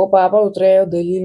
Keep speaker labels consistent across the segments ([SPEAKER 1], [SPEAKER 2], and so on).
[SPEAKER 1] Papa utreio dalil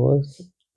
[SPEAKER 2] was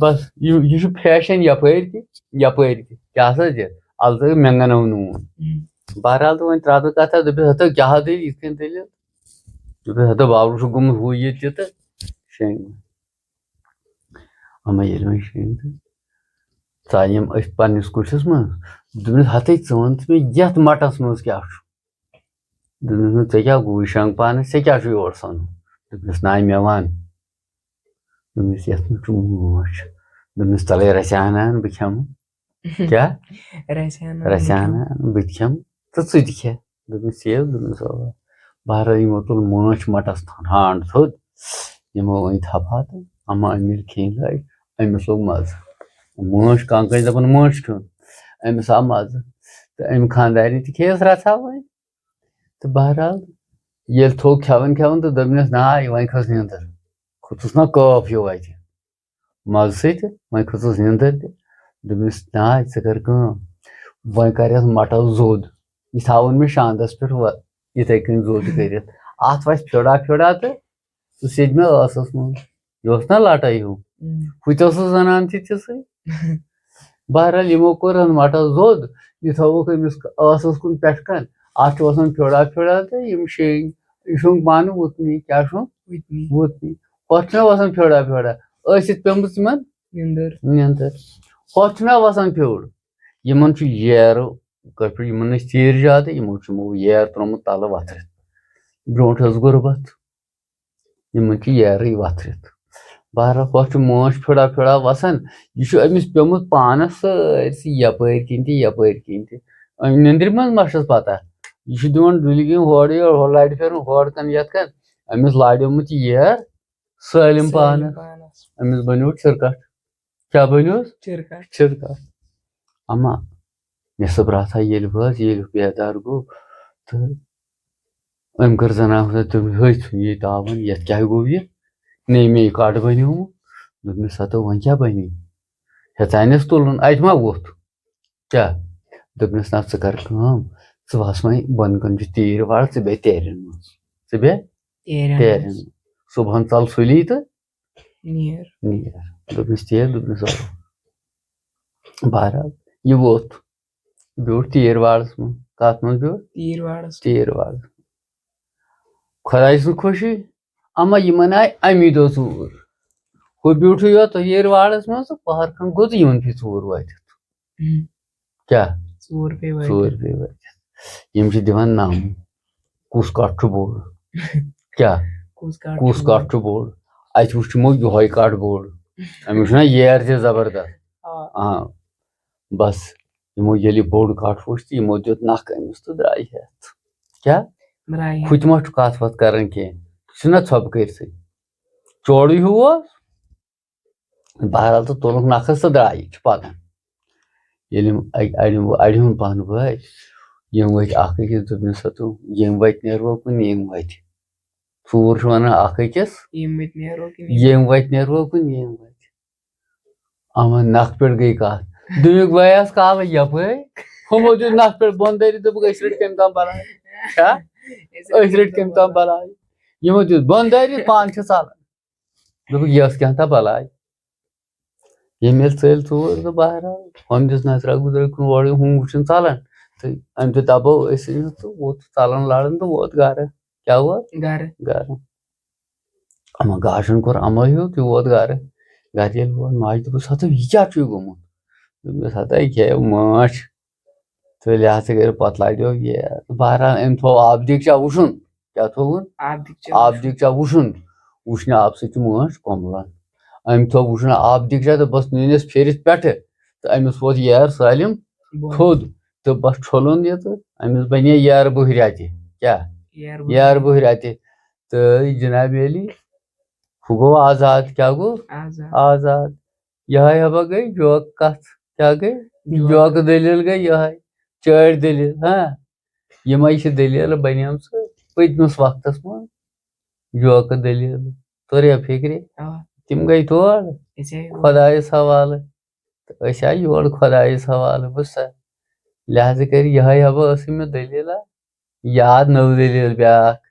[SPEAKER 2] بس یہ fashion یپٲرۍ تہِ کیٛاہ سا چھِ الہٕ مےٚ گنو نوٗن بہرحال تہٕ وۄنۍ ترٛاو تہٕ کتھا دوٚپُس ہتا کیٛاہ دٔلیٖل یِتھ کٔنۍ دٔلیٖل دوٚپُس ہتا بابلوٗ چھُ گوٚمُت ہُہ یہِ تہِ تہٕ شیٚنٛگۍ اما ییٚلہِ وۄنۍ شیٚنٛگۍ تہٕ ژاے یِم أسۍ پننِس کُٹھِس منٛز دوٚپمَس ہتے ژٕ وَن تہٕ مےٚ یتھ مٹس منٛز کیٛاہ چھُ دوٚپمَس ژےٚ کیٛاہ گوٚوُے شنٛگ پانس ژےٚ کیٛاہ چھُ یورٕ سۄنُن دوٚپمَس نانۍ مےٚ وَن دوٚپمَس یتھ منٛز چھُ موچ دوٚپمَس تَلے رسہِ ہنا اَن بہٕ کھٮ۪مہٕ کیٛاہ رسہِ ہنا اَن بہٕ تہِ کھٮ۪مہٕ تہٕ ژٕ تہِ کھےٚ دوٚپمَس یہِ دوٚپمَس اوا بہرحال یِمو تُل مٲچھ مٹس ہانٛڈ تھوٚد یِمو أنۍ تھپھ تہٕ اما أمۍ ییٚلہِ کھیٚنۍ لٲگۍ أمِس لوٚگ مزٕ مٲچھ کانٛہہ کٲنٛسہِ دپان مٲچھ کھیوٚن أمِس آو مزٕ تہٕ أمۍ خانٛدارنہِ تہِ کھیٚیَس رژھا وۄنۍ تہٕ بہرحال ییٚلہِ تھوٚو کھٮ۪وان کھٮ۪وان تہٕ دوٚپنس ناے وۄنۍ کھٔژ نیٚنٛدٕر کھوٚتُس نا کٲف ہیوٗ اَتہِ مزٕ سۭتۍ وۄنۍ کھٔژٕس نیٚنٛدٕر تہِ دوٚپنس ناے ژٕ کر کٲم وۄنۍ کر یتھ مٹس زوٚد یہِ تھاوُن مےٚ شانٛدس پٮ۪ٹھ یِتھے کٔنۍ زوٚد کٔرِتھ اتھ وسہِ پھِڑا تہٕ سُہ سیٚدِ مےٚ ٲسس منٛز یہِ اوس نا لٹے ہیوٗ ہُہ تہِ اوسُس زنان تہِ تِژھٕے بہرحال یِمو کوٚر اتھ مٹس زوٚد یہِ تھووُکھ أمِس ٲسس کُن پٮ۪ٹھٕ کن اتھ چھُ وسان پھِڑا تہٕ یِم شیٚنٛگۍ یہِ شوٚنٛگ پانہٕ وُتنٕے کیٛاہ شوٚنٛگ وُتنٕے ہۄتھ چھُنہ وسان پھِڑا ٲسِتھ پیٚمٕژ یِمن نیٚنٛدٕر ہۄتھ چھُنہ وسان پھیُر یِمن چھُ ییرٕ کٲشِر یِمن ٲسۍ تیٖرۍ زیادٕ یِمو ییر تروومُت تلہٕ وتھرِتھ برونٛٹھ ٲس غُربت یِمن چھِ ییرٕے وتھرِتھ بہرحال ہۄتھ چھُ مٲنٛچھ پھِڑا وسان یہِ چھُ أمِس پیوٚمُت پانس سٲرسٕے یپٲرۍ کِنۍ تہِ نیٚنٛدرِ منٛز ما چھس پتہ یہِ چھُ دِوان ڈُلہِ کِنۍ ہورٕ یورٕ ہُہ لرِ پھیران ہورٕ کن یتھ کن أمِس لاریومُت یہِ ییر سٲلِم پانس أمِس بنیو چھِرکٹ کیٛاہ بنیوس چھِرکٹ اما نٮ۪صٕب راتھا ییٚلہِ وٲژ ییٚلہِ بیدار گوٚو تہٕ أمۍ کٔر زنان دوٚپُن ہتھ ییٚتہِ آوُن یتھ کیٛاہ گوٚو یہِ نہ مےٚ یہِ کٹ بنیومُت دوٚپمَس ہتو وۄنۍ کیٛاہ بنے ہے ژانٮ۪س تُلُن اَتہِ ما ووٚتھ کیٛاہ دوٚپنس نہ ژٕ کر کٲم ژٕ وس وۄنۍ بۄنہٕ کن چھُ تیٖر وارٕ ژٕ بیٚہہ تیرٮ۪ن منٛز صبحن ژل سُلی تہٕ نیر دوٚپنس تیٚلہِ دوٚپنس بہرحال یہِ ووٚتھ بیوٗٹھ تیٖر واڑس منٛز کتھ منٛز بیوٗٹھ تیٖر واڑس خۄداے سٕنٛز خوشی اما یِمن آیہِ امی دۄہ ژوٗر ہُہ بیوٗٹھٕے یوت تیٖر واڑس منٛز تہٕ پہر کھنٛڈ گوٚژھ یِمن پیٚیہِ ژوٗر وٲتِتھ کیٛاہ ژوٗر پیٚیہِ وٲتِتھ یِم چھِ دِوان نمہٕ کُس کٹھ چھُ بوٚڑ کیٛاہ کُس کٹھ چھُ بوٚڑ اتہِ وٕچھ یِمو یِہوے کٹھ بوٚڑ أمِس چھُنہ ییر تہِ زبردست بس یِمو ییٚلہِ یہِ بوٚڑ کٹھ وٕچھ تہٕ یِمو دیُت نکھٕ أمِس تہٕ درٛاے ہٮ۪تھ کیٛاہ ہُہ تہِ ما چھُ کتھ وتھ کران کینٛہہ سُہ چھُنہ ژھۄپہٕ کٔرتھٕے چوڑٕے ہیوٗ اوس بہرحال تہٕ تُلُکھ نکھس تہٕ درٛایہِ چھِ پکان ییٚلہِ یِم اڑِ ہُنٛد پہن وٲتۍ یِم ؤتھۍ اکھ أکِس دوٚپنس ہتو یِم وتہِ نیرو کُن یِم وتہِ ژوٗر چھُ ونان اکھ أکِس یِم وتہِ نیرو کُن یِم وتہِ اما نکھٕ پٮ۪ٹھ گٔے کتھ دوٚپُکھ بہٕ آیس کالہٕ یپٲرۍ ہُمو دیُت نکھٕ پٮ۪ٹھ بۄن دٲرِتھ دوٚپُکھ أسۍ رٔٹۍ کٔمۍ تام بلاے یِمو دیُت بۄن دٲرِتھ پانہٕ چھِ ژلان دوٚپُکھ یہِ ٲس کینٛہہ تام بلاے ییٚمۍ ییٚلہِ ژٔلۍ ژوٗر تہٕ بہرحال ہُم دِژ نظرا گُزرا کُن اورٕ ہُم وٕچھُن ژلان تہٕ أمۍ تہِ دبو أسۍ أنِتھ تہٕ ووت ژلان لاران تہٕ ووت گرٕ کیٛاہ ووت گرٕ اما گاشن کوٚر عمل ہیوٗ تہِ ووت گرٕ ییٚلہِ ووت ماجہِ دوٚپُس ہتو یہِ کیٛاہ چھُے گوٚمُت دوٚپمَس ہتا یہِ کھیٚیو مٲچھ تہٕ لہٰذا کٔرِتھ پتہٕ لاریو ییر بہرحال أمۍ تھوٚو آبہٕ دیٖگچا وُشُن کیٛاہ تھووُن آبہٕ دیٖگچا وُشُن وُشنہِ آبہٕ سۭتۍ چھِ مٲچھ کوملان أمۍ تھوٚو وُشُن آبہٕ دیٖگچا تہٕ بس نیٖنس پھیٖرِتھ پٮ۪ٹھٕ تہٕ أمِس ووت ییر سٲلِم تھوٚد تہٕ بس چھوٚلُن یہِ تہٕ أمِس بنے ییرٕ بُہریا تہِ کیٛاہ ییرٕ بُہریا تہِ تہٕ جناب عالی ہُہ گوٚو آزاد کیٛاہ گوٚو آزاد یِہے ہبا گٔے جوکہٕ کتھ کیٛاہ گٔے جوکہٕ دٔلیٖل گٔے یِہے چٲڑۍ دٔلیٖل یِمے چھِ دٔلیٖل بنیمژٕ پٔتمِس وقتس منٛز جوکہٕ دٔلیٖل توٚریا فِکرِ تِم گٔے تور خۄدایس حوالہٕ تہٕ أسۍ آے یورٕ خۄدایس حوالہٕ بوٗزتھا لہٰذا کٔرِتھ یِہے ہبا ٲسٕم مےٚ دٔلیٖلہ یاد نٔو دٔلیٖل بیٛاکھ